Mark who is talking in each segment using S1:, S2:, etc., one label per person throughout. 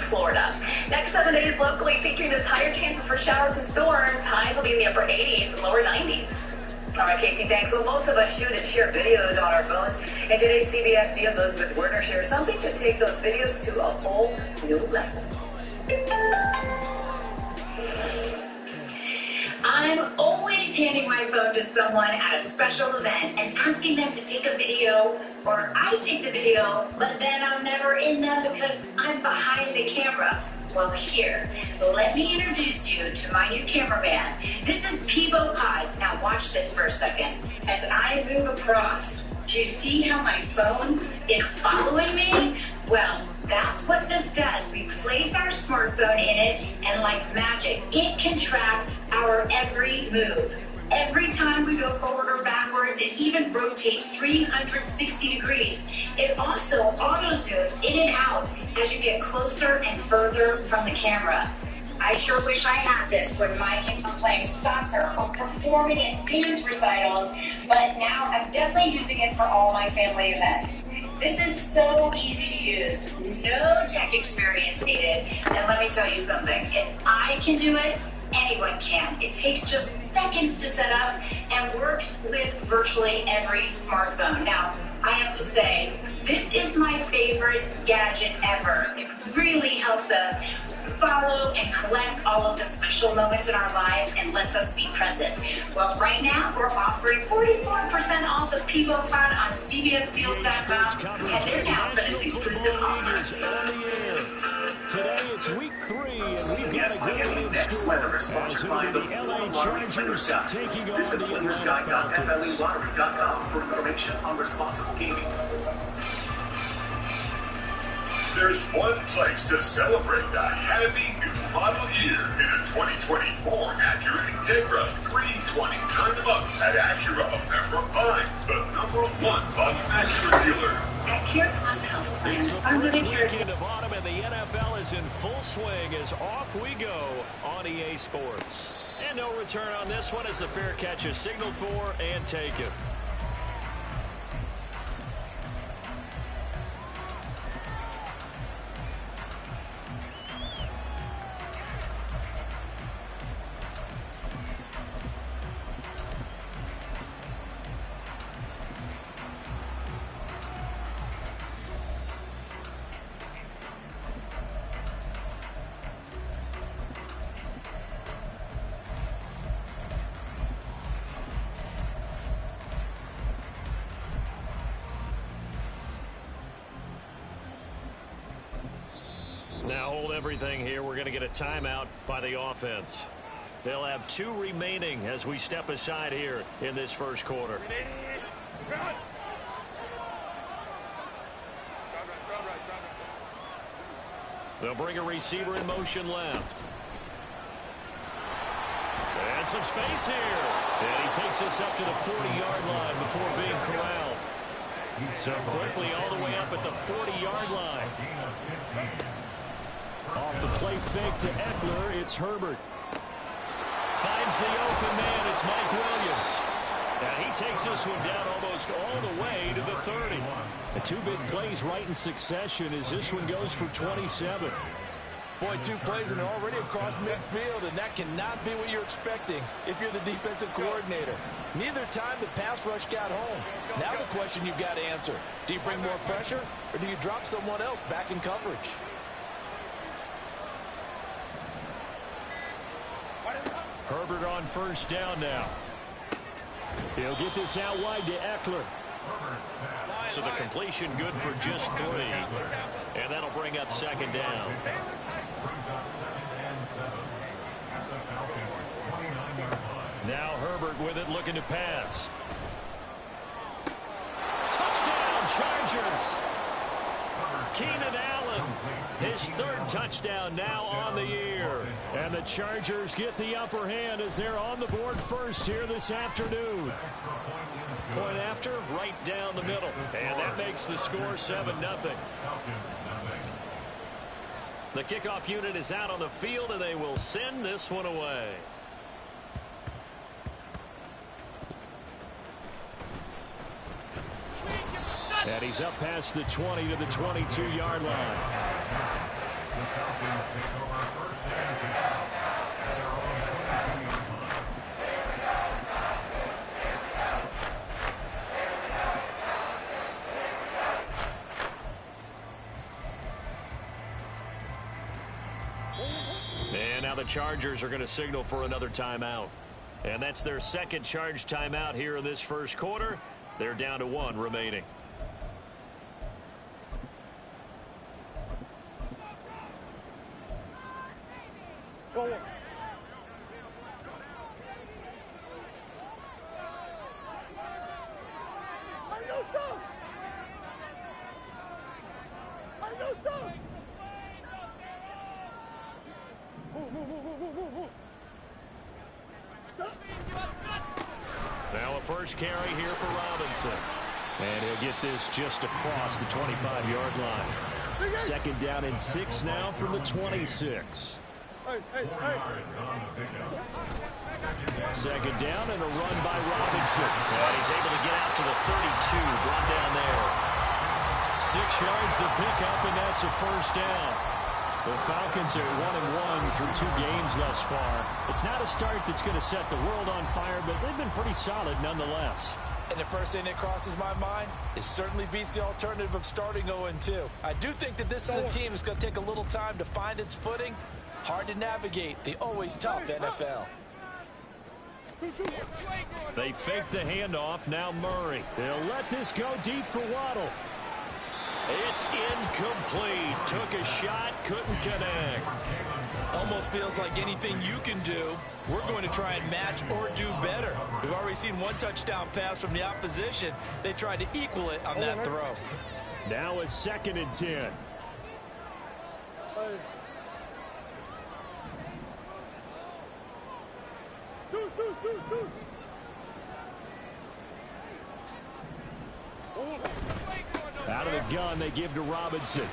S1: Florida. Next 7 days locally featuring those higher chances for showers and storms. Highs will be in the upper 80s and lower 90s.
S2: All right, Casey, thanks. Well, most of us shoot and share videos on our phones. And today's CBS Deals Elizabeth Werner shares something to take those videos to a whole new level.
S3: I'm always handing my phone to someone at a special event and asking them to take a video, or I take the video, but then I'm never in them because I'm behind the camera. Well, here, let me introduce you to my new cameraman. This is Pivo Pod. Now watch this for a second. As I move across, do you see how my phone is following me? Well, that's what this does. We place our smartphone in it, and like magic, it can track our every move. Every time we go forward or backwards, it even rotates 360 degrees. It also auto-zooms in and out as you get closer and further from the camera. I sure wish I had this when my kids were playing soccer or performing at dance recitals, but now I'm definitely using it for all my family events. This is so easy to use, no tech experience needed, and let me tell you something, if I can do it, anyone can. It takes just seconds to set up and works with virtually every smartphone. Now, I have to say, this is my favorite gadget ever. It really helps us follow and collect all of the special moments in our lives and lets us be present. Well, right now, we're offering 44% off of Pivo Pod on CBSDeals.com, and they're now for this exclusive offer.
S4: Today it's week 3, and
S5: CBS Miami Next Weather is sponsored by the Florida Lottery Players Guide. Visit playersguide.FLELottery.com for information on responsible gaming.
S6: There's one place to celebrate a happy new model year in a 2024 Acura Integra 320. Turn them up at Acura of Pembroke Pines, the #1 volume Acura dealer.
S3: Acura Plus Health Plans are Medicare.
S4: Weekend of autumn and the NFL is in full swing as off we go on EA Sports. And no return on this one as the fair catch is signaled for and taken. Now hold everything here. We're going to get a timeout by the offense. They'll have 2 remaining as we step aside here in this first quarter. They'll bring a receiver in motion left. And some space here. And he takes us up to the 40-yard line before being corralled. So quickly all the way up at the 40-yard line. Off the play fake to Eckler, it's Herbert. Finds the open man, it's Mike Williams. And he takes this one down almost all the way to the 30. The 2 big plays right in succession as this one goes for 27.
S7: Boy, 2 plays and they're already across midfield, and that cannot be what you're expecting if you're the defensive coordinator. Neither time the pass rush got home. Now the question you've got to answer, do you bring more pressure or do you drop someone else back in coverage?
S4: Herbert on first down now. He'll get this out wide to Eckler. So the completion good for just 3. And that'll bring up second down. Now Herbert with it, looking to pass. Touchdown, Chargers. Keenan Allen, his 3rd touchdown now on the year. And the Chargers get the upper hand as they're on the board first here this afternoon. Point after, right down the middle. And that makes the score 7-0. The kickoff unit is out on the field, and they will send this one away. And he's up past the 20 to the 22-yard line. And now the Chargers are going to signal for another timeout. And that's their second charge timeout here in this first quarter. They're down to 1 remaining. Now a first carry here for Robinson. And he'll get this just across the 25-yard line. Second down and 6 now from the 26. Second down and a run by Robinson. And he's able to get out to the 32. Brought down there. 6 yards the pickup, and that's a first down. The Falcons are 1-1 through 2 games thus far. It's not a start that's going to set the world on fire, but they've been pretty solid nonetheless.
S7: And the first thing that crosses my mind, it certainly beats the alternative of starting 0-2. I do think that this is a team that's going to take a little time to find its footing. Hard to navigate the always tough NFL.
S4: They fake the handoff. Now Murray. They'll let this go deep for Waddle. It's incomplete. Took a shot, couldn't connect.
S7: Almost feels like anything you can do, we're going to try and match or do better. We've already seen 1 touchdown pass from the opposition. They tried to equal it on that throw.
S4: Now a 2nd and 10. Out of the gun, they give to Robinson.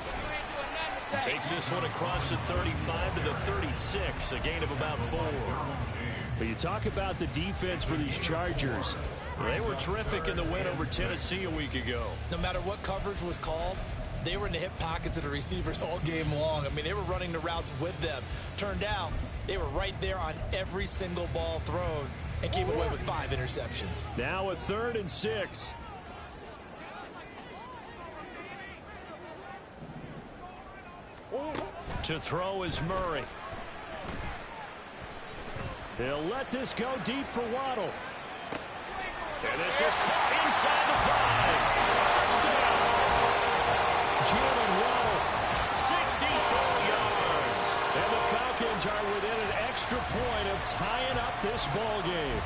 S4: Takes this one across the 35 to the 36, a gain of about 4. But you talk about the defense for these Chargers. They were terrific in the win over Tennessee a week ago.
S7: No matter what coverage was called, they were in the hip pockets of the receivers all game long. I mean, they were running the routes with them. Turned out, they were right there on every single ball thrown and came away with 5 interceptions.
S4: Now a 3rd and 6. To throw is Murray. They'll let this go deep for Waddle. And this is caught inside the 5. Touchdown. Jalen Waddle, 64 yards. And the Falcons are within an extra point of tying up this ball game.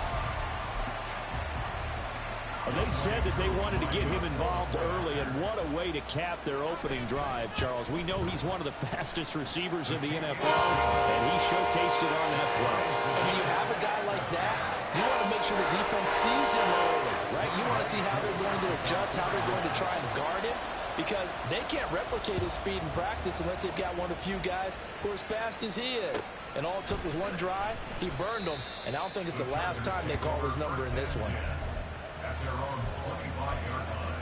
S4: They said that they wanted to get him involved early, and what a way to cap their opening drive, Charles. We know he's one of the fastest receivers in the NFL, and he showcased it on that play.
S7: And when you have a guy like that, you want to make sure the defense sees him early, right? You want to see how they're going to adjust, how they're going to try and guard him, because they can't replicate his speed in practice unless they've got one of the few guys who are as fast as he is. And all it took was 1 drive. He burned them, and I don't think it's the last time they call his number in this one.
S6: Their own 25-yard line.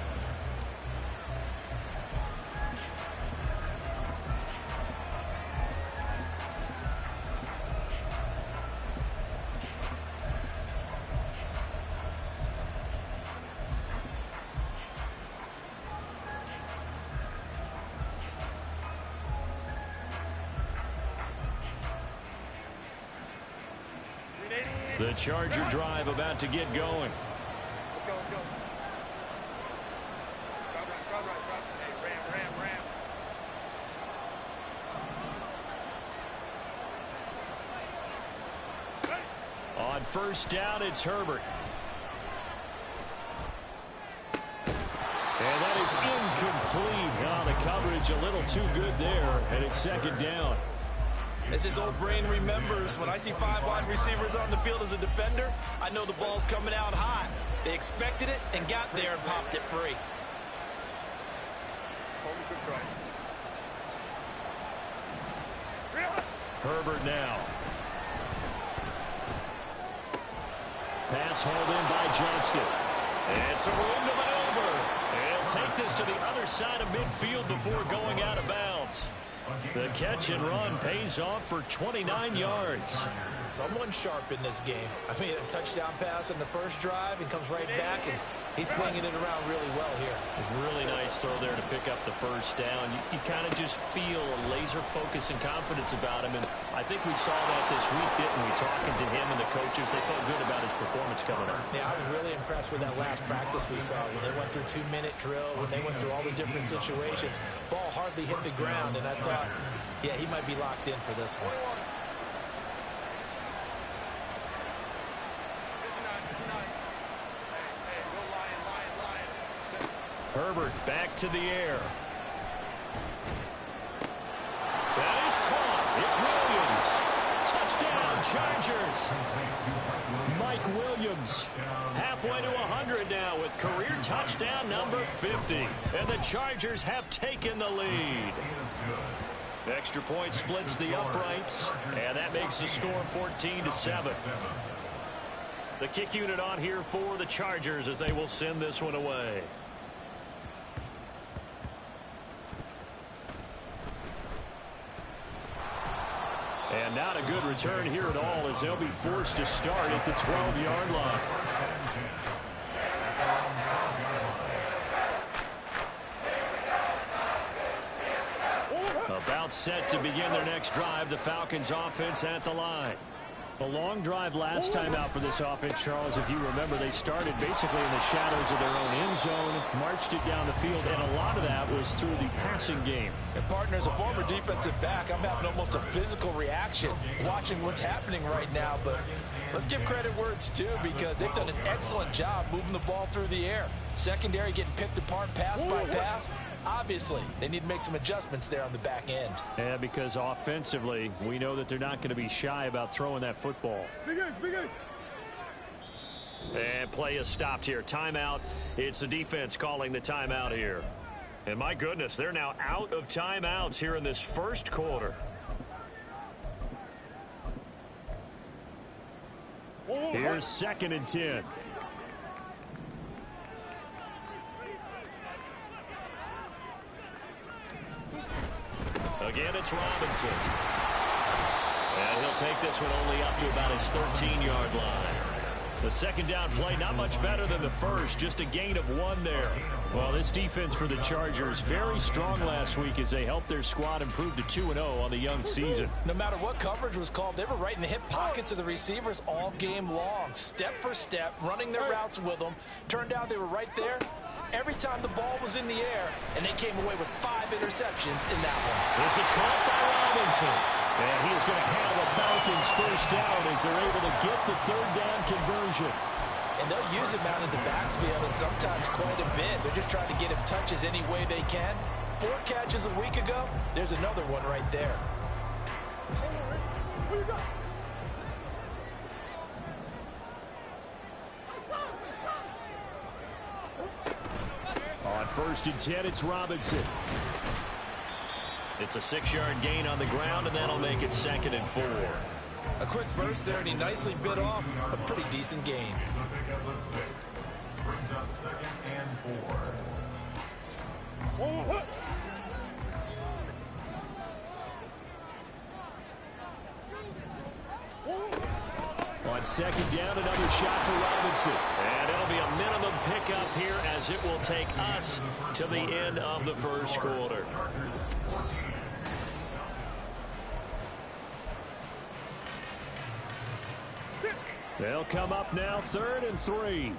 S4: The Charger drive about to get going. On first down, it's Herbert. And that is incomplete. Oh, the coverage a little too good there, and it's 2nd down.
S7: As his old brain remembers, when I see 5 wide receivers on the field as a defender, I know the ball's coming out hot. They expected it and got there and popped it free.
S4: Herbert now. Pass hauled in by Johnston. And some room to maneuver. And he'll take this to the other side of midfield before going out of bounds. The catch and run pays off for 29 yards.
S7: Someone sharp in this game. I mean, a touchdown pass on the first drive and comes right back, and he's flinging it around really well here.
S4: Really nice throw there to pick up the first down. You kind of just feel a laser focus and confidence about him, and I think we saw that this week, didn't we? Talking to him and the coaches, they felt good about his performance coming up.
S7: Yeah, I was really impressed with that last practice we saw when they went through 2-minute drill, when they went through all the different situations. Ball hardly hit the ground, and I thought, yeah, he might be locked in for this one.
S4: Herbert back to the air. That is caught. It's Williams. Touchdown, Chargers. Mike Williams halfway to 100 now with career touchdown number 50. And the Chargers have taken the lead. Extra point splits the uprights, and that makes the score 14-7. The kick unit on here for the Chargers as they will send this one away. And not a good return here at all as they'll be forced to start at the 12-yard line. About set to begin their next drive, the Falcons offense at the line. A long drive last time out for this offense, Charles. If you remember, they started basically in the shadows of their own end zone, marched it down the field, and a lot of that was through the passing game.
S7: And partner, as a former defensive back, I'm having almost a physical reaction watching what's happening right now. But let's give credit where it's due, because they've done an excellent job moving the ball through the air. Secondary getting picked apart pass by pass. Obviously, they need to make some adjustments there on the back end.
S4: Yeah, because offensively, we know that they're not going to be shy about throwing that football.
S8: Big guys.
S4: And play is stopped here. Timeout. It's the defense calling the timeout here. And my goodness, they're now out of timeouts here in this first quarter. Here's 2nd and 10. Again, it's Robinson. And he'll take this one only up to about his 13-yard line. The second down play, not much better than the first, just a gain of 1 there. Well, this defense for the Chargers, very strong last week as they helped their squad improve to 2-0 on the young season.
S7: No matter what coverage was called, they were right in the hip pockets of the receivers all game long. Step for step, running their routes with them. Turned out they were right there every time the ball was in the air, and they came away with 5 interceptions in that one.
S4: This is caught by Robinson. And he is going to have the Falcons first down as they're able to get the 3rd down conversion.
S7: And they'll use him out in the backfield, and sometimes quite a bit. They're just trying to get him touches any way they can. 4 catches a week ago, there's another one right there.
S4: On 1st and 10, it's Robinson. It's a 6-yard gain on the ground, and that'll make it 2nd and 4.
S7: A quick burst there, and he nicely bit off a pretty decent gain.
S8: Brings us 2nd and 4.
S4: On 2nd down, another shot for Robinson. And it'll be a minimum pickup here as it will take us to the end of the first quarter. They'll come up now 3rd and 3.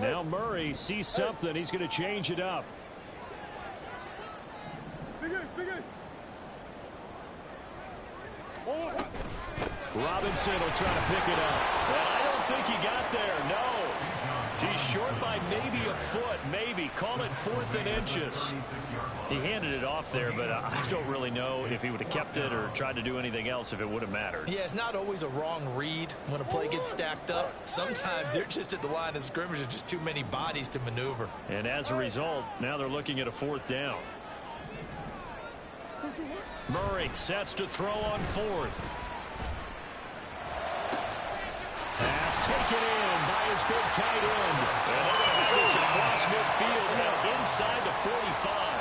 S4: Now Murray sees something. He's going to change it up.
S8: Big guys.
S4: Robinson will try to pick it up. And I don't think he got there. No. He's short by maybe a foot, maybe. Call it 4th and inches. He handed it off there, but I don't really know if he would have kept it or tried to do anything else if it would have mattered.
S7: Yeah, it's not always a wrong read when a play gets stacked up. Sometimes they're just at the line of scrimmage with just too many bodies to maneuver.
S4: And as a result, now they're looking at a 4th down. Murray sets to throw on 4th. Pass taken in by his big tight end. And they're going to have this across midfield and inside the 45.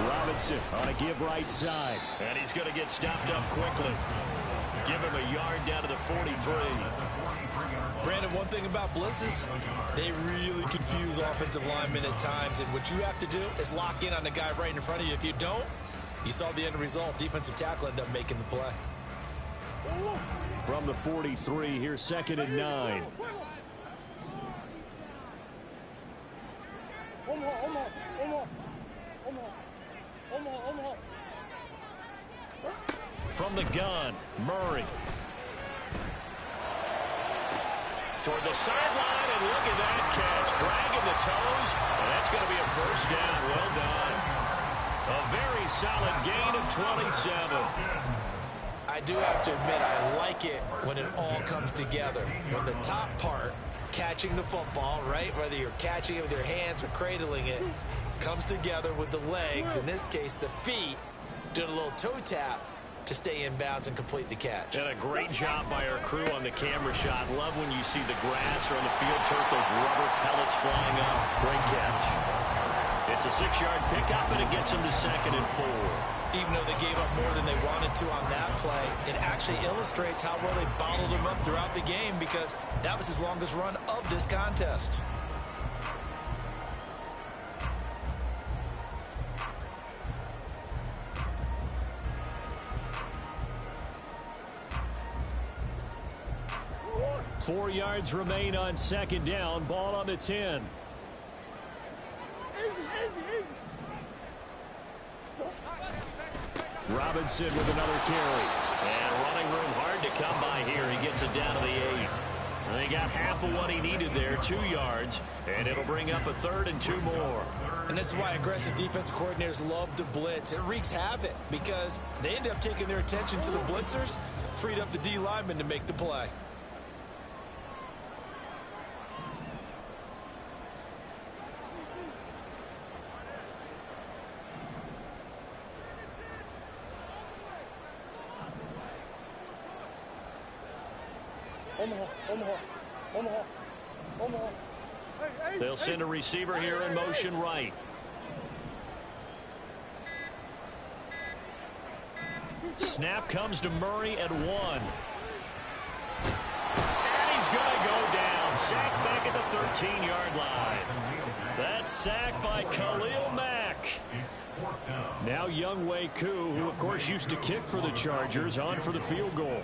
S4: Robinson on a give right side. And he's going to get stopped up quickly. Give him a yard down to the 43.
S7: Brandon, one thing about blitzes, they really confuse offensive linemen at times. And what you have to do is lock in on the guy right in front of you. If you don't, you saw the end result. Defensive tackle ended up making the play.
S4: From the 43, here's 2nd and 9. From the gun, Murray. Toward the sideline, and look at that catch. Dragging the toes, and that's going to be a first down. Well done. A very solid gain of 27.
S7: I do have to admit, I like it when it all comes together. When the top part, catching the football, right, whether you're catching it with your hands or cradling it, comes together with the legs, in this case the feet, doing a little toe tap to stay in bounds and complete the catch.
S4: And a great job by our crew on the camera shot. Love when you see the grass or on the field turf, those rubber pellets flying up. Great catch. It's a 6-yard pickup, and it gets them to 2nd and 4.
S7: Even though they gave up more than they wanted to on that play, it actually illustrates how well they bottled him up throughout the game, because that was his longest run of this contest.
S4: Four yards remain on 2nd down. Ball on the 10. Robinson with another carry. And running room hard to come by here. He gets it down to the 8. And they got half of what he needed there, 2 yards. And it'll bring up a 3rd and 2 more.
S7: And this is why aggressive defensive coordinators love to blitz. It wreaks havoc because they end up taking their attention to the blitzers, freed up the D lineman to make the play.
S4: They'll send a receiver here in motion right. Snap comes to Murray at 1. And he's going to go down. Sacked back at the 13-yard line. That's sacked by Khalil Mack. Now Younghoe Koo, who of course used to kick for the Chargers, on for the field goal.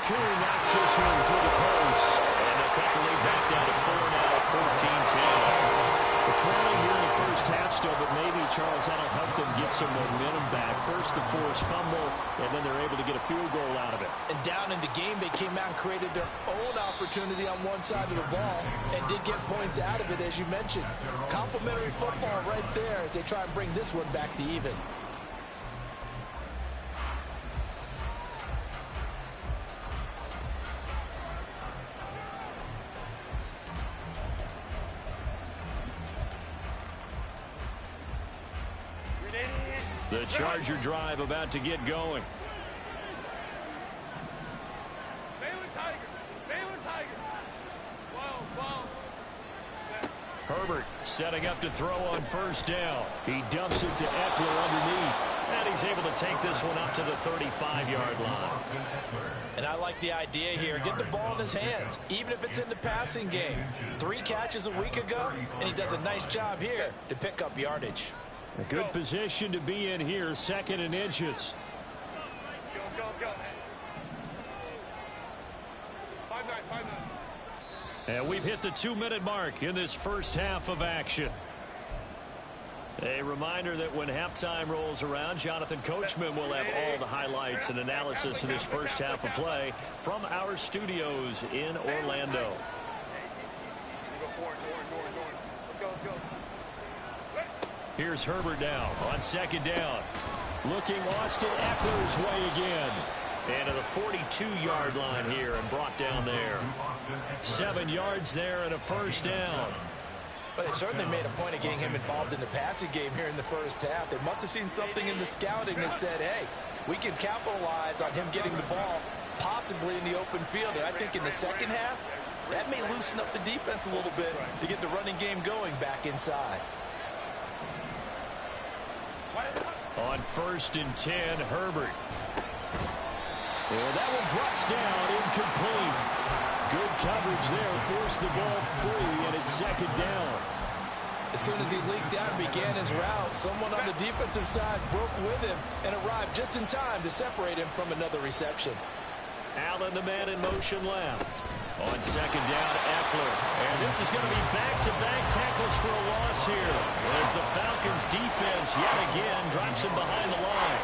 S4: Koo knocks this one through the post. And they'll cut the lead back down to 4 now at 14-10. They're trailing here in the first half still, but maybe, Charles, that'll help them get some momentum back. First the forced fumble, and then they're able to get a field goal out of it.
S7: And down in the game, they came out and created their own opportunity on one side of the ball and did get points out of it, as you mentioned. Complimentary football right there as they try and bring this one back to even.
S4: The Charger drive about to get going. Herbert setting up to throw on first down. He dumps it to Eckler underneath. And he's able to take this one up to the 35-yard line.
S7: And I like the idea here. Get the ball in his hands, even if it's in the passing game. 3 catches a week ago, and he does a nice job here to pick up yardage.
S4: A good position to be in here, 2nd and inches. And we've hit the 2-minute mark in this first half of action. A reminder that when halftime rolls around, Jonathan Coachman will have all the highlights and analysis of this first half of play from our studios in Orlando. Here's Herbert now on 2nd down. Looking Austin Eckler's way again. And to the 42-yard line here and brought down there. 7 yards there and a first down.
S7: But they certainly made a point of getting him involved in the passing game here in the first half. They must have seen something in the scouting that said, hey, We can capitalize on him getting the ball possibly in the open field. And I think in the second half, that may loosen up the defense a little bit to get the running game going back inside.
S4: On 1st and 10, Herbert. And that one drops down, incomplete. Good coverage there, forced the ball free, and it's 2nd down.
S7: As soon as he leaked out and began his route, someone on the defensive side broke with him and arrived just in time to separate him from another reception.
S4: Allen, the man in motion left. On 2nd down, Eckler. And this is going to be back-to-back tackles for a loss here, as the Falcons' defense yet again drops him behind the line.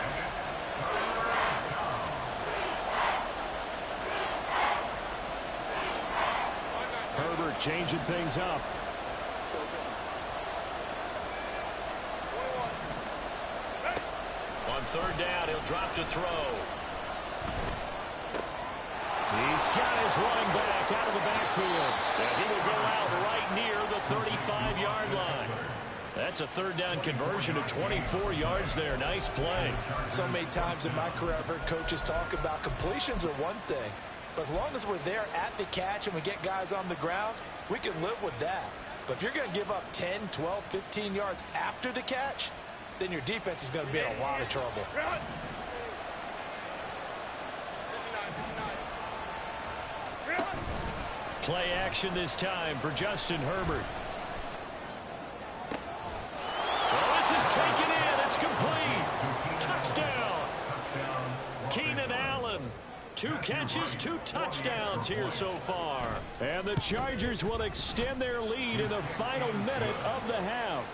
S4: Herbert changing things up. On 3rd down, he'll drop to throw. He's got his running back out of the backfield. And he will go out right near the 35-yard line. That's a 3rd down conversion of 24 yards there. Nice play.
S7: So many times in my career, I've heard coaches talk about completions are one thing. But as long as we're there at the catch and we get guys on the ground, we can live with that. But if you're going to give up 10, 12, 15 yards after the catch, then your defense is going to be in a lot of trouble.
S4: Play action this time for Justin Herbert. Well, this is taken in. It's complete. Touchdown. Keenan Allen. 2 catches, 2 touchdowns here so far. And the Chargers will extend their lead in the final minute of the half.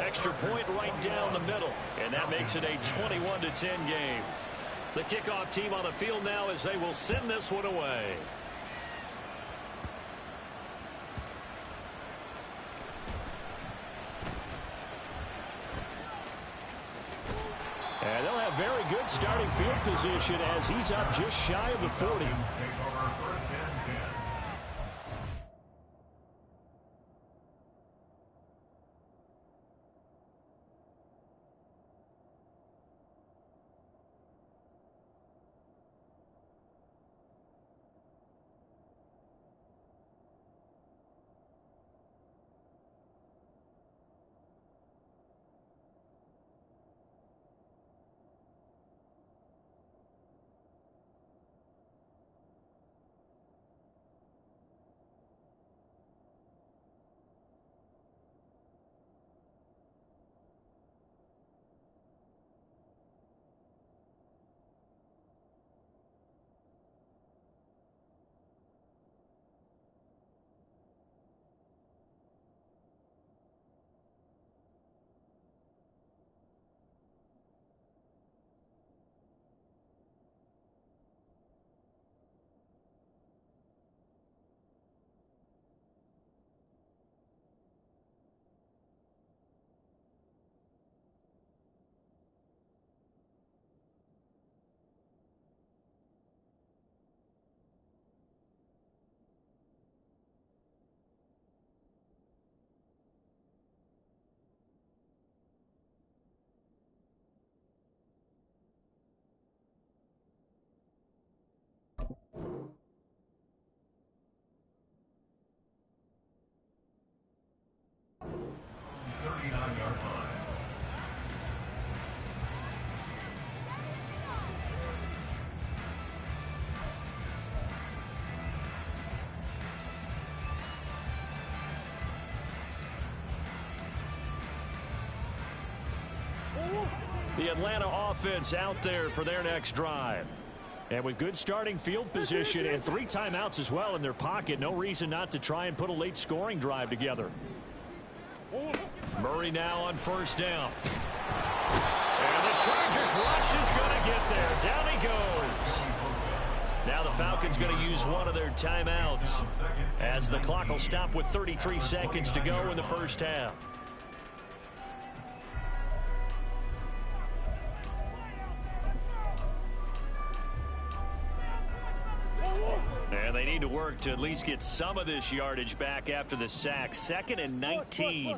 S4: Extra point right down the middle. And that makes it a 21-10 game. The kickoff team on the field now as they will send this one away. And they'll have very good starting field position as he's up just shy of the 40. The Atlanta offense out there for their next drive. And with good starting field position and 3 timeouts as well in their pocket, no reason not to try and put a late scoring drive together. Murray now on 1st down. And the Chargers rush is going to get there. Down he goes. Now the Falcons going to use one of their timeouts as the clock will stop with 33 seconds to go in the first half. And they need to work to at least get some of this yardage back after the sack. 2nd and 19.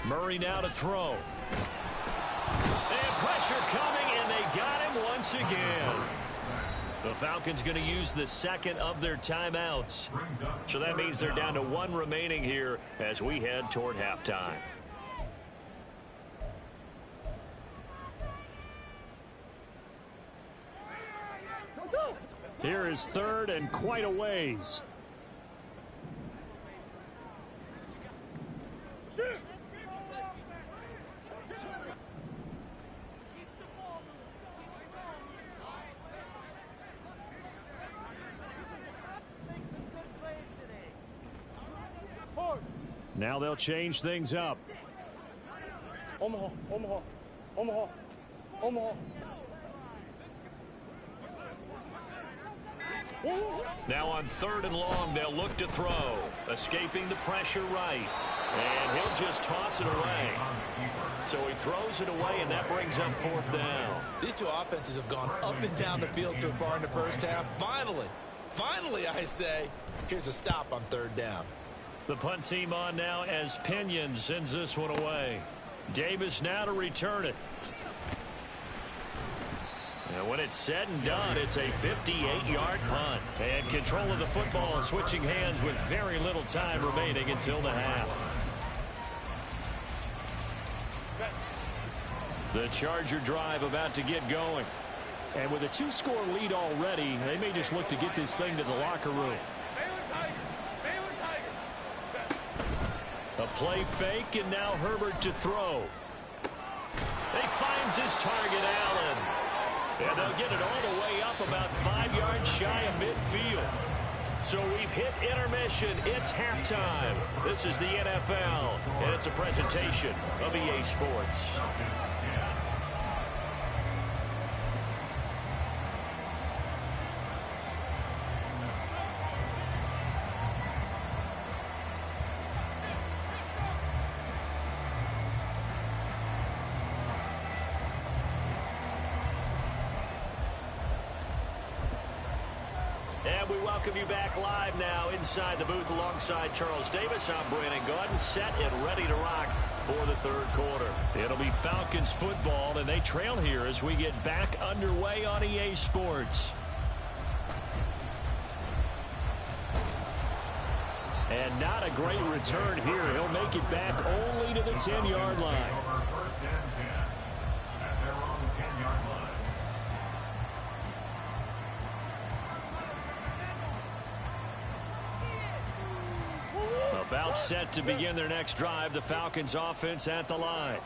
S4: Murray now to throw. And pressure coming, and they got him once again. The Falcons going to use the second of their timeouts. So that means they're down to one remaining here as we head toward halftime. Here is third and quite a ways. Now they'll change things up.
S8: Omaha, Omaha, Omaha, Omaha.
S4: Now on third and long, they'll look to throw. Escaping the pressure right. And he'll just toss it away. So he throws it away, and that brings up fourth down.
S7: These two offenses have gone up and down the field so far in the first half. Finally, I say, here's a stop on third down.
S4: The punt team on now as Pinion sends this one away. Davis now to return it. And when it's said and done, it's a 58-yard punt. And control of the football switching hands with very little time remaining until the half. The Charger drive about to get going.
S9: And with a two-score lead already, they may just look to get this thing to the locker room.
S4: A play fake, and now Herbert to throw. He finds his target, Allen. And they'll get it all the way up about 5 yards shy of midfield. So we've hit intermission. It's halftime. This is the NFL, and it's a presentation of EA Sports. Welcome you back live now inside the booth alongside Charles Davis. I'm Brandon Gaudin, set and ready to rock for the third quarter. It'll be Falcons football, and they trail here as we get back underway on EA Sports. And not a great return here. He'll make it back only to the 10-yard line. About set to begin their next drive, the Falcons offense at the line.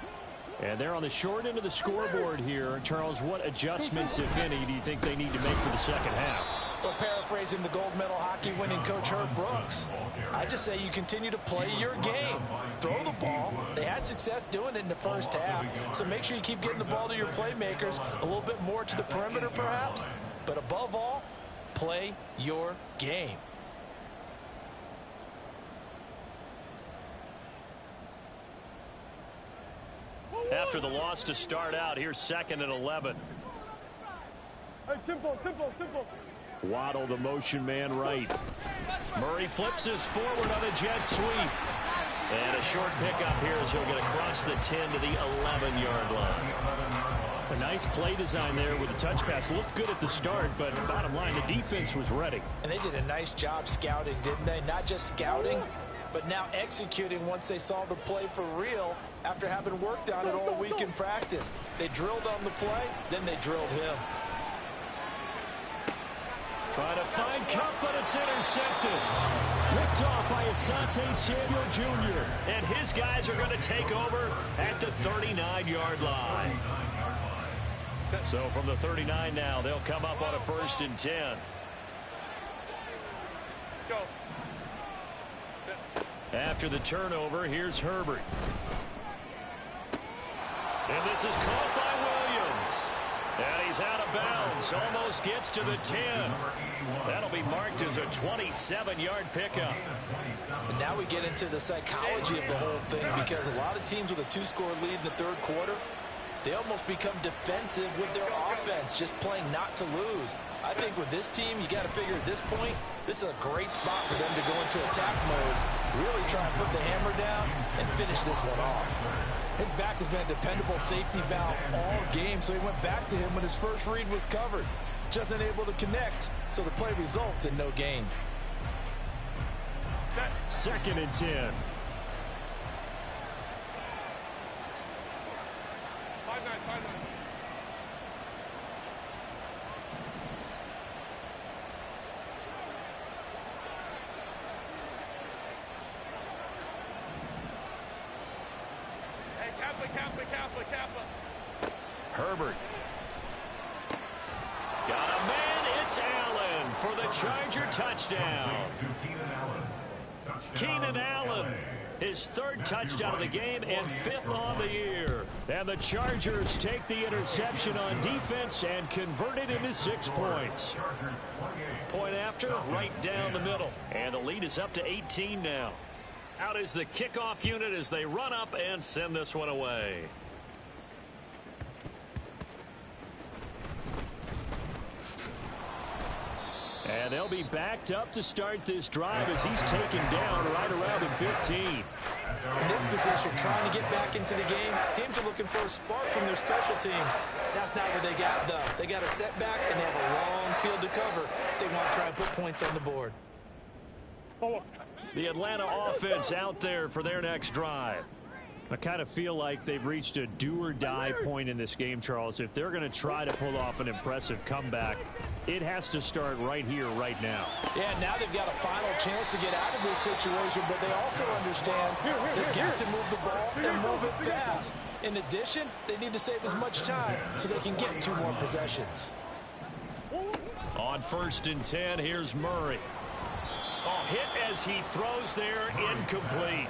S9: And they're on the short end of the scoreboard here. Charles, what adjustments, if any, do you think they need to make for the second half?
S7: Well, paraphrasing the gold medal hockey winning coach Herb Brooks, I just say you continue to play your game. Throw the ball. They had success doing it in the first half, so make sure you keep getting the ball to your playmakers, a little bit more to the perimeter perhaps, but above all, play your game.
S4: After the loss to start out, here's 2nd and 11.
S8: Hey, tempo.
S4: Waddle, the motion man right. Murray flips his forward on a jet sweep. And a short pickup here as he'll get across the 10 to the 11-yard line.
S9: A nice play design there with the touch pass. Looked good at the start, but bottom line, the defense was ready.
S7: And they did a nice job scouting, didn't they? Not just scouting, but now executing once they saw the play for real after having worked on it all week in practice. They drilled on the play, then they drilled him.
S4: Trying to find Kupp, but it's intercepted. Picked off by Asante Samuel Jr. And his guys are going to take over at the 39-yard line. So from the 39 now, they'll come up on a 1st and 10.
S8: Go.
S4: After the turnover, here's Herbert. And this is caught by Williams. And he's out of bounds. Almost gets to the 10. That'll be marked as a 27-yard pickup.
S7: And now we get into the psychology of the whole thing, because a lot of teams with a 2-score lead in the third quarter, they almost become defensive with their offense, just playing not to lose. I think with this team, you got to figure at this point, this is a great spot for them to go into attack mode, really try and put the hammer down and finish this one off. His back has been a dependable safety valve all game, so he went back to him when his first read was covered. Just unable to connect, so the play results in no gain.
S4: 2nd and 10. Herbert. Got a man. It's Allen for the Charger touchdown. Keenan Allen, his 3rd touchdown of the game and 5th on the year. And the Chargers take the interception on defense and convert it into 6 points. Point after, right down the middle. And the lead is up to 18 now. Out is the kickoff unit as they run up and send this one away. And they'll be backed up to start this drive as he's taken down right around the 15.
S7: In this position, trying to get back into the game, teams are looking for a spark from their special teams. That's not what they got, though. They got a setback, and they have a long field to cover if they want to try and put points on the board.
S4: The Atlanta offense out there for their next drive.
S9: I kind of feel like they've reached a do-or-die point in this game, Charles. If they're going to try to pull off an impressive comeback, it has to start right here, right now.
S7: Yeah, now they've got a final chance to get out of this situation, but they also understand they've got to move the ball and move it fast. In addition, they need to save as much time so they can get 2 more possessions.
S4: On 1st and 10, here's Murray. Oh, hit as he throws there, incomplete.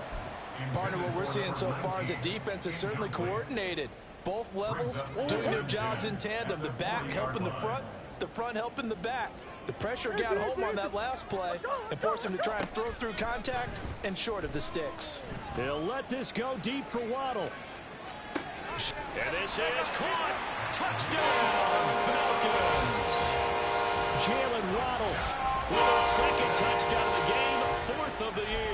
S7: Partner, what we're seeing so far is the defense is certainly coordinated. Both levels doing their jobs in tandem. The back helping the front helping the back. The pressure got home on that last play and forced him to try and throw through contact and short of the sticks.
S4: They'll let this go deep for Waddle. And this is caught. Touchdown, Falcons. Jalen Waddle with his 2nd touchdown of the game, 4th of the year.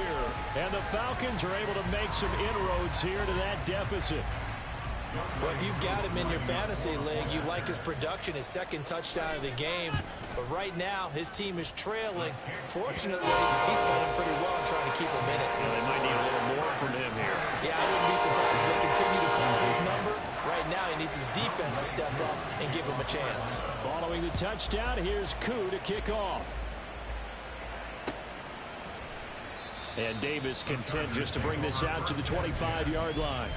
S4: And the Falcons are able to make some inroads here to that deficit.
S7: Well, if you've got him in your fantasy league, you like his production, his 2nd touchdown of the game. But right now, his team is trailing. Fortunately, he's playing pretty well and trying to keep him in it.
S4: Yeah, they might need a little more from him here.
S7: Yeah, I wouldn't be surprised if they continue to call his number. Right now, he needs his defense to step up and give him a chance.
S4: Following the touchdown, here's Koo to kick off. And Davis content just to bring this out to the 25-yard line.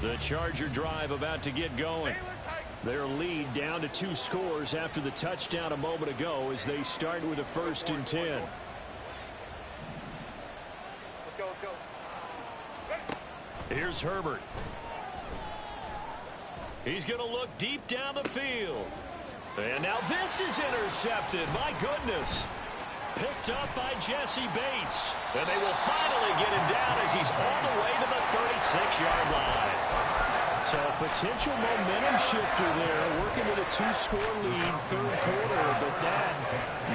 S4: The Charger drive about to get going. Their lead down to 2 scores after the touchdown a moment ago as they start with a 1st and 10.
S8: Let's go.
S4: Here's Herbert. He's going to look deep down the field. And now this is intercepted. My goodness. Picked up by Jesse Bates. And they will finally get him down as he's all the way to the 36-yard line. So potential momentum shifter there, working with a 2-score lead, 3rd quarter, but that,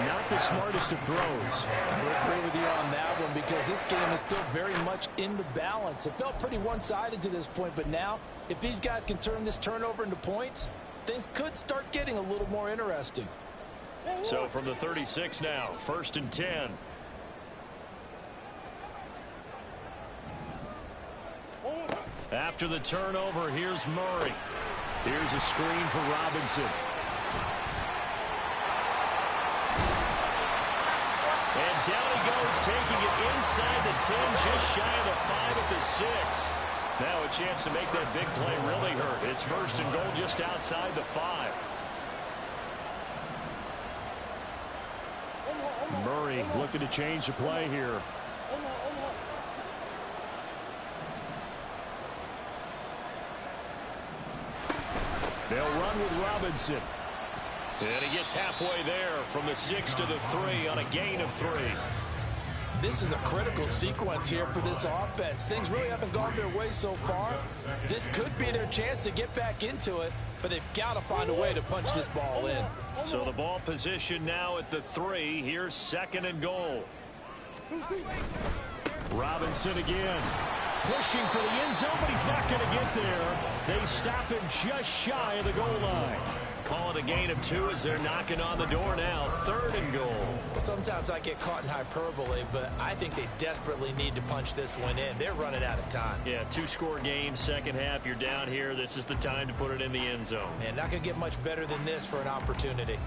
S4: not the smartest of throws.
S7: I agree with you on that one because this game is still very much in the balance. It felt pretty one-sided to this point, but now, if these guys can turn this turnover into points, things could start getting a little more interesting.
S4: So from the 36 now, 1st and 10. After the turnover, here's Murray. Here's a screen for Robinson. And down he goes, taking it inside the 10, just shy of the 5 at the 6. Now a chance to make that big play really hurt. It's 1st and goal just outside the 5. Murray looking to change the play here. They'll run with Robinson. And he gets halfway there from the 6 to the 3 on a gain of 3.
S7: This is a critical sequence here for this offense. Things really haven't gone their way so far. This could be their chance to get back into it, but they've got to find a way to punch this ball in.
S4: So the ball position now at the 3. Here's 2nd and goal. Robinson again. Pushing for the end zone, but he's not going to get there. They stop him just shy of the goal line. Call it a gain of 2 as they're knocking on the door now. 3rd and goal.
S7: Sometimes I get caught in hyperbole, but I think they desperately need to punch this one in. They're running out of time.
S4: Yeah, 2-score game, second half. You're down here. This is the time to put it in the end zone.
S7: And not going to get much better than this for an opportunity.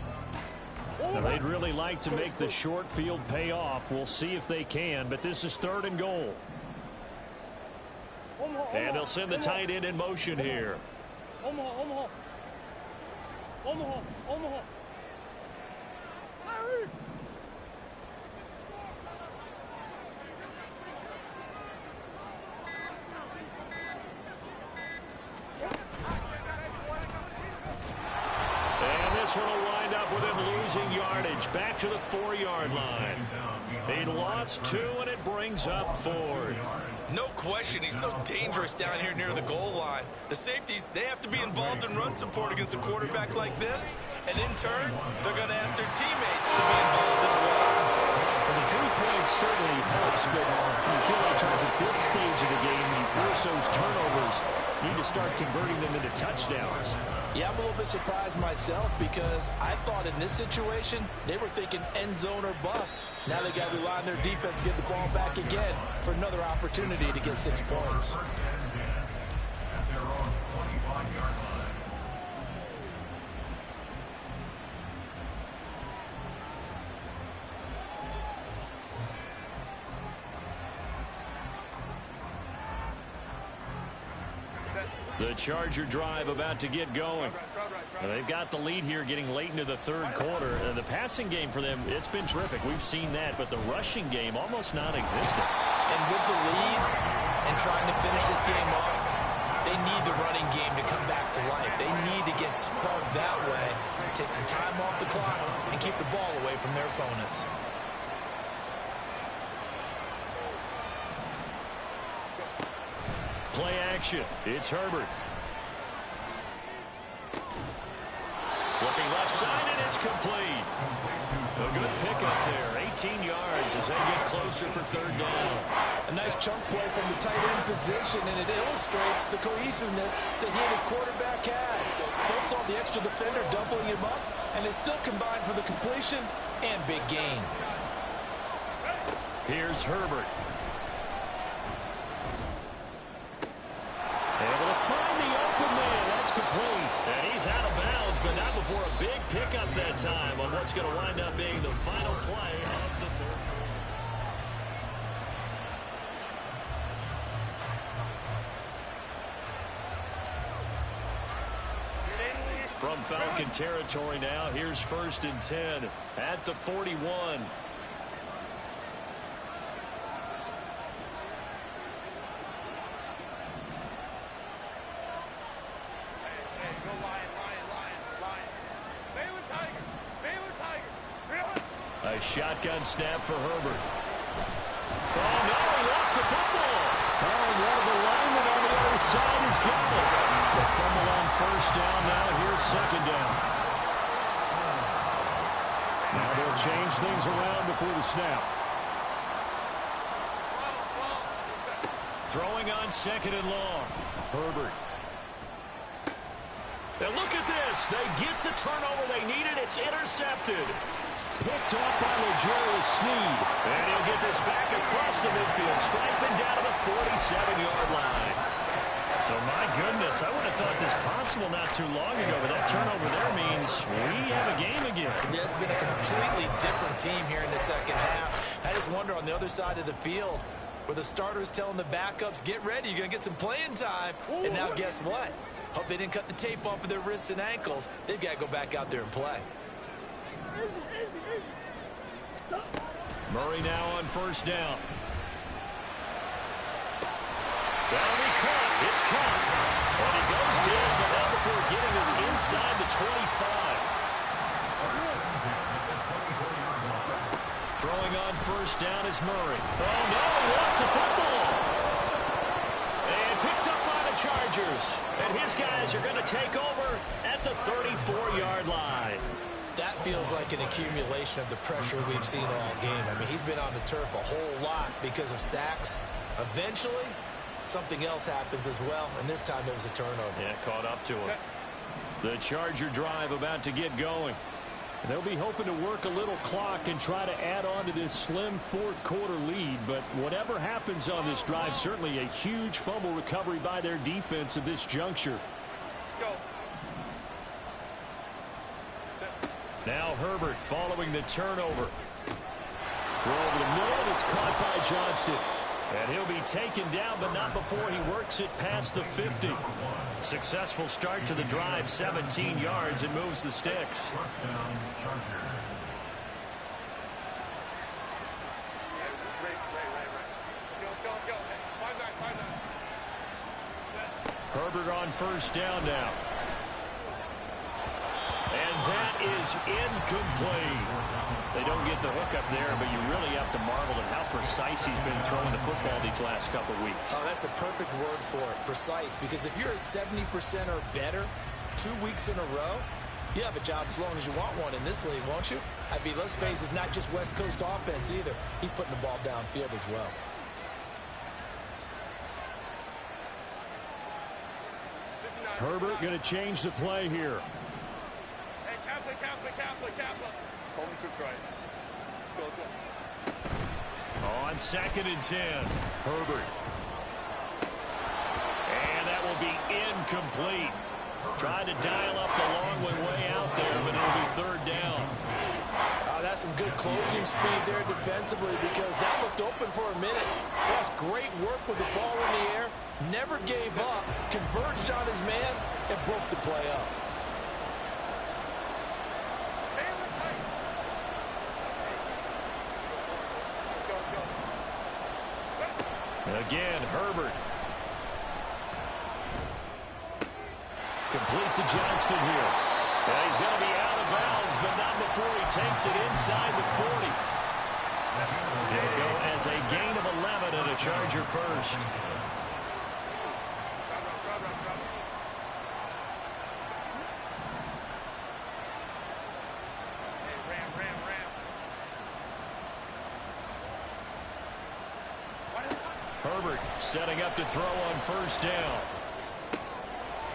S4: Now, they'd really like to make the short field pay off. We'll see if they can, but this is 3rd and goal. And they'll send the tight end in motion here.
S8: Omaha.
S4: And this one will wind up with him losing yardage back to the 4-yard line. They lost 2, and it brings up 4th.
S7: No question, he's so dangerous down here near the goal line. The safeties, they have to be involved in run support against a quarterback like this. And in turn, they're going to ask their teammates to be involved as well.
S4: Well, the 3 points certainly helps, but you feel like Charles, at this stage of the game, you force those turnovers, you need to start converting them into touchdowns.
S7: Yeah, I'm a little bit surprised myself because I thought in this situation, they were thinking end zone or bust. Now they got to rely on their defense to get the ball back again for another opportunity to get 6 points.
S4: The Charger drive about to get going. They've got the lead here getting late into the 3rd quarter. The passing game for them, it's been terrific. We've seen that, but the rushing game almost non-existent.
S7: And with the lead and trying to finish this game off, they need the running game to come back to life. They need to get sparked that way, take some time off the clock, and keep the ball away from their opponents.
S4: Play action. It's Herbert. Looking left side, and it's complete. A good pickup there. 18 yards as they get closer for 3rd down.
S7: A nice chunk play from the tight end position, and it illustrates the cohesiveness that he and his quarterback had. Both saw the extra defender doubling him up, and they still combined for the completion and big gain.
S4: Here's Herbert. Able to find the open man. That's complete. And he's out of bounds, but not before a big pickup that time on what's going to wind up being the final play of the 3rd. From Falcon territory now, here's 1st and 10 at the 41. A shotgun snap for Herbert. Oh, no, he lost the football. Oh, one of the linemen on the other side has got it. The fumble on 1st down now. Here's 2nd down. Now they'll change things around before the snap. Throwing on 2nd and long. Herbert. And look at this. They get the turnover they needed. It's intercepted. Picked up by L'Jarius Sneed. And he'll get this back across the midfield, striping down to the 47-yard line. So, my goodness, I would have thought this possible not too long ago, but that turnover there means we have a game again.
S7: Yeah, it's been a completely different team here in the 2nd half. I just wonder on the other side of the field where the starters telling the backups, get ready, you're going to get some playing time. And now guess what? Hope they didn't cut the tape off of their wrists and ankles. They've got to go back out there and play.
S4: Murray now on 1st down. That'll be caught. It's caught. And he goes down, but not before getting us inside the 25. Throwing on first down is Murray. Oh, no, lost the football. And picked up by the Chargers. And his guys are going to take over at the 34-yard line.
S7: That feels like an accumulation of the pressure we've seen all game. I mean, he's been on the turf a whole lot because of sacks. Eventually, something else happens as well, and this time it was a turnover.
S4: Yeah, caught up to him. The Charger drive about to get going. They'll be hoping to work a little clock and try to add on to this slim fourth-quarter lead, but whatever happens on this drive, certainly a huge fumble recovery by their defense at this juncture.
S8: Go.
S4: Now Herbert following the turnover. Throw over the middle, and it's caught by Johnston. And he'll be taken down, but not before he works it past the 50. Successful start to the drive, 17 yards, and moves the sticks. Herbert on first down now. And that is incomplete. They don't get the hook up there, but you really have to marvel at how precise he's been throwing the football these last couple of weeks.
S7: Oh, that's a perfect word for it, precise, because if you're at 70% or better 2 weeks in a row, you have a job as long as you want one in this league, won't you? I mean, let's face it, it's not just West Coast offense either. He's putting the ball downfield as well.
S4: Herbert going to change the play here.
S8: Hey, Kaplan. Call me to try. Go.
S4: On 2nd and 10, Herbert. And that will be incomplete. Trying to dial up the long way out there, but it'll be 3rd down.
S7: That's some good closing speed there defensively because that looked open for a minute. That's great work with the ball in the air. Never gave up, converged on his man, and broke the play up.
S4: Again, Herbert. Complete to Johnston here. And he's going to be out of bounds, but not before he takes it inside the 40. It'll go as a gain of 11 and a Charger first. Herbert setting up to throw on first down.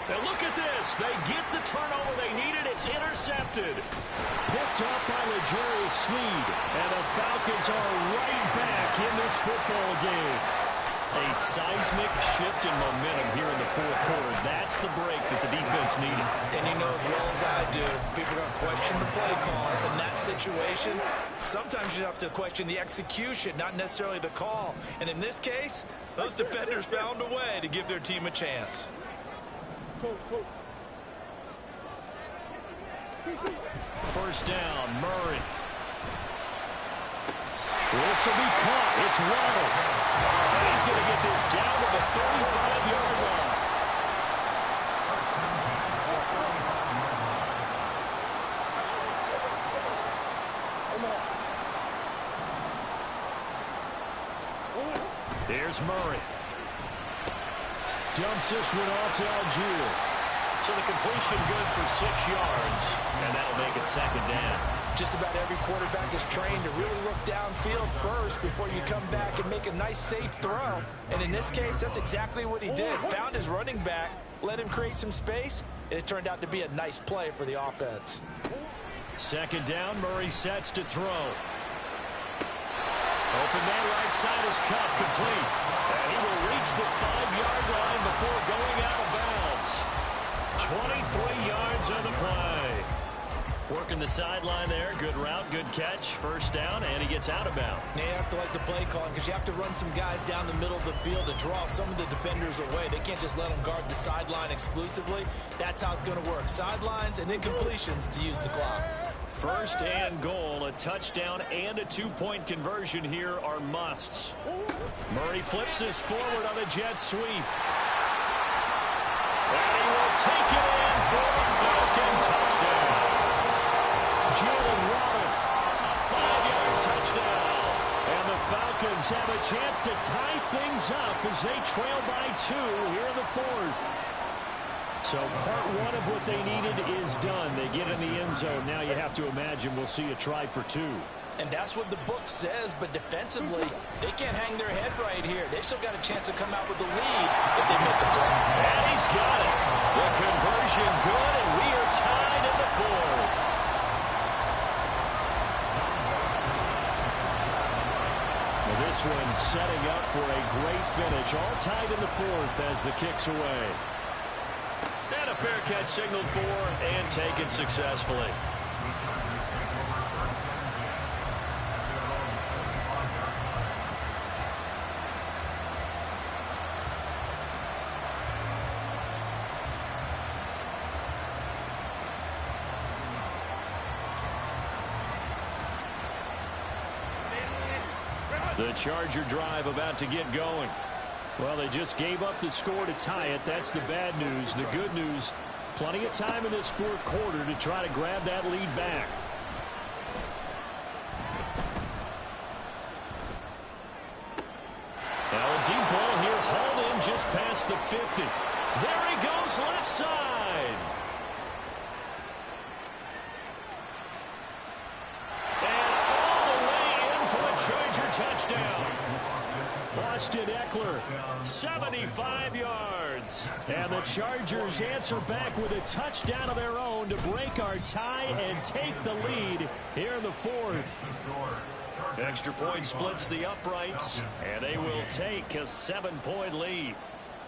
S4: And look at this. They get the turnover they needed. It's intercepted. Picked up by L'Jarius Sneed. And the Falcons are right back in this football game. A seismic shift in momentum here in the fourth quarter. That's the break that the defense needed.
S7: And you know as well as I do, people are going to question the play call. In that situation, sometimes you have to question the execution, not necessarily the call. And in this case, those defenders found a way to give their team a chance.
S8: Coach.
S4: First down, Murray. This will be caught. It's Waddle. And he's going to get this down to the 35-yard line. Here's Murray. Dumps this one off to Algier. So the completion good for 6 yards, and that'll make it 2nd down.
S7: Just about every quarterback is trained to really look downfield first before you come back and make a nice, safe throw. And in this case, that's exactly what he did. Found his running back, let him create some space, and it turned out to be a nice play for the offense.
S4: 2nd down, Murray sets to throw. Open man right side is cut, complete. And he will reach the 5-yard line before going out of bounds. 23 yards on the play. Working the sideline there. Good route, good catch. First down, and he gets out of bounds.
S7: Now you have to like the play calling because you have to run some guys down the middle of the field to draw some of the defenders away. They can't just let them guard the sideline exclusively. That's how it's going to work. Sidelines and incompletions to use the clock.
S4: First and goal, a touchdown and a 2-point conversion here are musts. Murray flips this forward on a jet sweep. And he will take it in for a Falcon touchdown. Jalen Waddle. A 5-yard touchdown. And the Falcons have a chance to tie things up as they trail by 2 here in the 4th. So part 1 of what they needed is done. They get in the end zone. Now you have to imagine we'll see a try for 2.
S7: And that's what the book says, but defensively, they can't hang their head right here. They've still got a chance to come out with the lead if they make the play.
S4: And he's got it. The conversion good, and we are tied in the 4th. Well, this one setting up for a great finish. All tied in the 4th as the kick's away. And a fair catch signaled for and taken successfully. The Charger drive about to get going. Well, they just gave up the score to tie it. That's the bad news. The good news, plenty of time in this 4th quarter to try to grab that lead back. Now a deep ball here, hauled in just past the 50. There he goes, left side. Charger touchdown. Austin Eckler, 75 yards. And the Chargers answer back with a touchdown of their own to break our tie and take the lead here in the 4th. Extra point splits the uprights, and they will take a 7-point lead.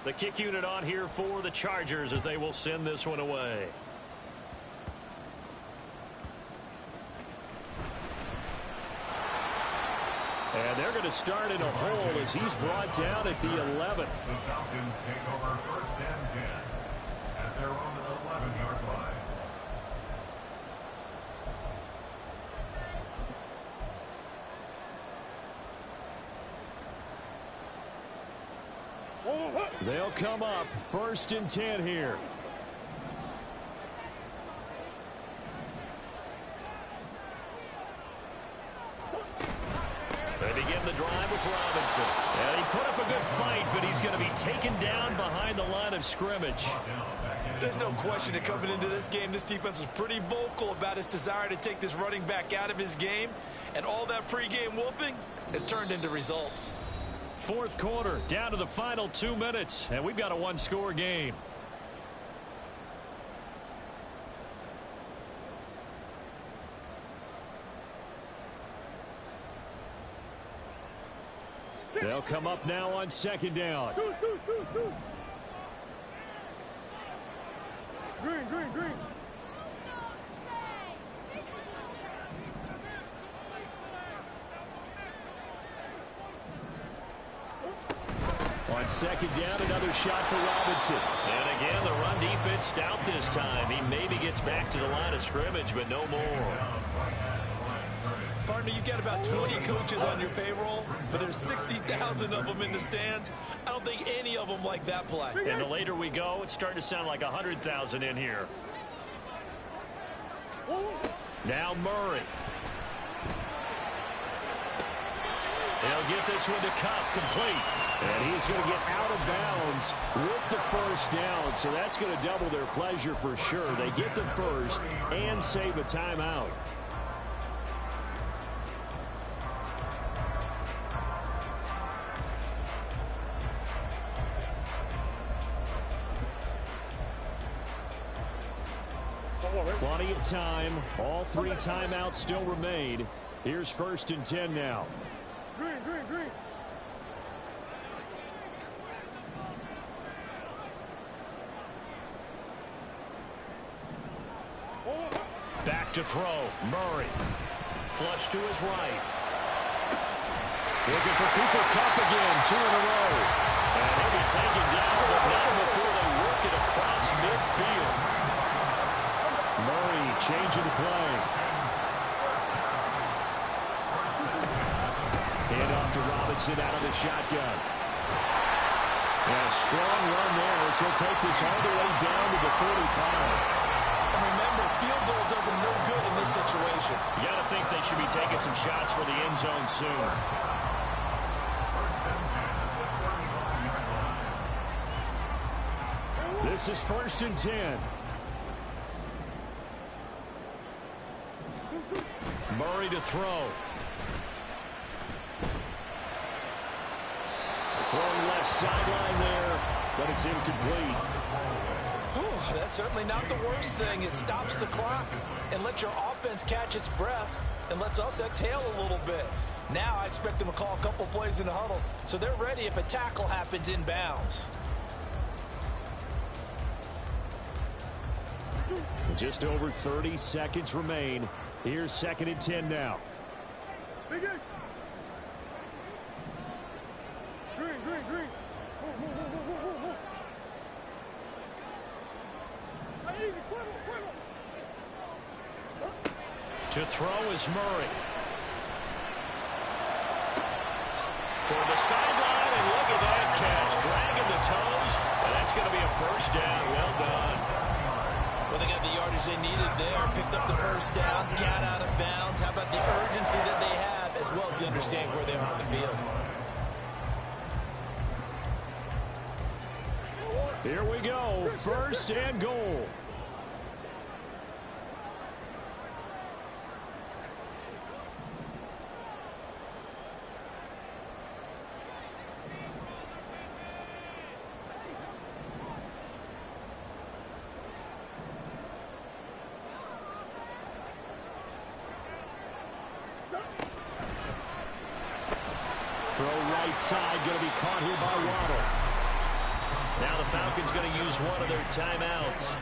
S4: The kick unit on here for the Chargers as they will send this one away. And they're going to start in a hole as he's brought down at the 11.
S6: The Falcons take over 1st and 10 at their own 11-yard line.
S4: They'll come up 1st and 10 here. They begin the drive with Robinson. And he put up a good fight, but he's going to be taken down behind the line of scrimmage.
S7: There's no question that coming into this game, this defense was pretty vocal about its desire to take this running back out of his game. And all that pregame wolfing has turned into results.
S4: 4th quarter, down to the final 2 minutes. And we've got a 1-score game. They'll come up now on 2nd down.
S8: Green.
S4: On 2nd down, another shot for Robinson. And again, the run defense stout this time. He maybe gets back to the line of scrimmage, but no more.
S7: Partner, you've got about 20 coaches on your payroll, but there's 60,000 of them in the stands. I don't think any of them like that play.
S4: And the later we go, it's starting to sound like 100,000 in here. Now Murray. They'll get this one to Kupp, complete. And he's going to get out of bounds with the 1st down, so that's going to double their pleasure for sure. They get the 1st and save a timeout. Plenty of time. All 3 timeouts still remain. Here's 1st and 10 now.
S8: Green.
S4: Back to throw. Murray. Flush to his right. Looking for Cooper Kupp again. 2 in a row. And he'll be taken down, but not before they work it across midfield. Murray changing the play. Hand off to Robinson out of the shotgun. And a strong run there as he'll take this all the way down to the 45.
S7: And remember, remember, field goal does them no good in this situation.
S4: You got to think they should be taking some shots for the end zone soon.
S9: This is 1st and 10.
S4: Murray to throw.
S9: Throwing left sideline there, but it's incomplete.
S7: Whew, that's certainly not the worst thing. It stops the clock and lets your offense catch its breath and lets us exhale a little bit. Now I expect them to call a couple plays in the huddle so they're ready if a tackle happens inbounds.
S9: Just over 30 seconds remain. Here's 2nd and 10 now.
S8: Green.
S4: To throw is Murray. Toward the sideline, and look at that catch. Dragging the toes, and that's going to be a 1st down. Well done.
S7: Well, they got the yardage they needed there. Picked up the 1st down, got out of bounds. How about the urgency that they have, as well as the understanding where they are on the field?
S9: Here we go. 1st and goal. Throw right side, going to be caught here by Waddle.
S4: Now the Falcons going to use one of their timeouts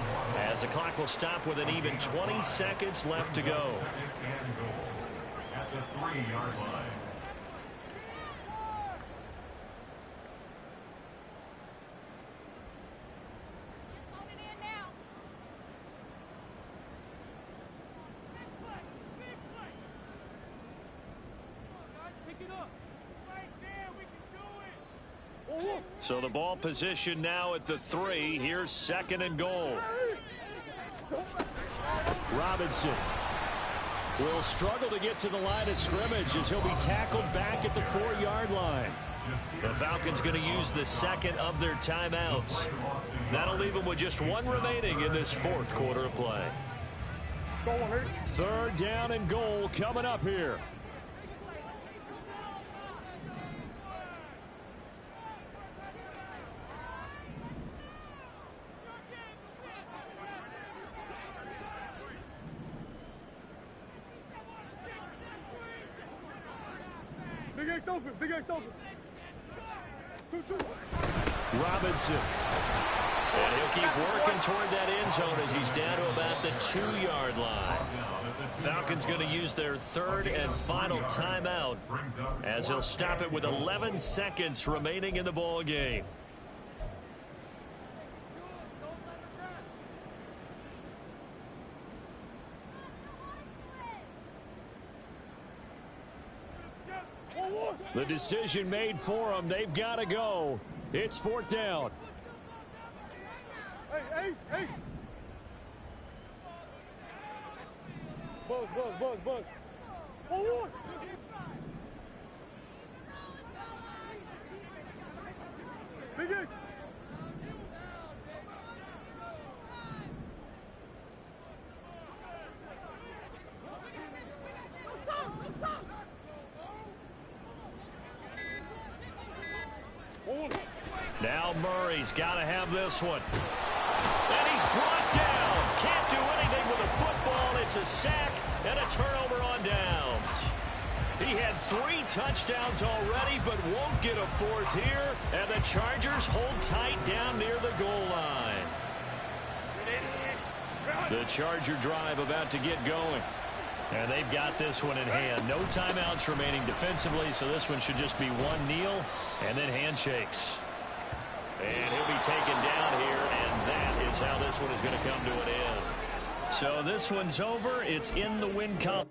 S4: as the clock will stop with an even 20 seconds left to go.
S6: At the 3-yard line.
S4: So the ball position now at the 3. Here's 2nd and goal.
S9: Robinson will struggle to get to the line of scrimmage as he'll be tackled back at the 4-yard line.
S4: The Falcons going to use the 2nd of their timeouts. That'll leave them with just 1 remaining in this 4th quarter of play.
S9: 3rd down and goal coming up here.
S8: Big X open. 2-2.
S9: Robinson.
S4: And he'll keep working toward that end zone as he's down to about the 2-yard line. Falcons going to use their 3rd and final timeout as he'll stop it with 11 seconds remaining in the ball game.
S9: The decision made for them. They've got to go. It's 4th down.
S8: Hey, Ace. Buzz. Forward. Big Ace.
S4: Now Murray's got to have this one. And he's brought down. Can't do anything with the football. It's a sack and a turnover on downs. He had 3 touchdowns already, but won't get a 4th here. And the Chargers hold tight down near the goal line. The Charger drive about to get going. And they've got this one in hand. No timeouts remaining defensively, so this one should just be 1 kneel and then handshakes. And he'll be taken down here, and that is how this one is going to come to an end. So this one's over. It's in the win column.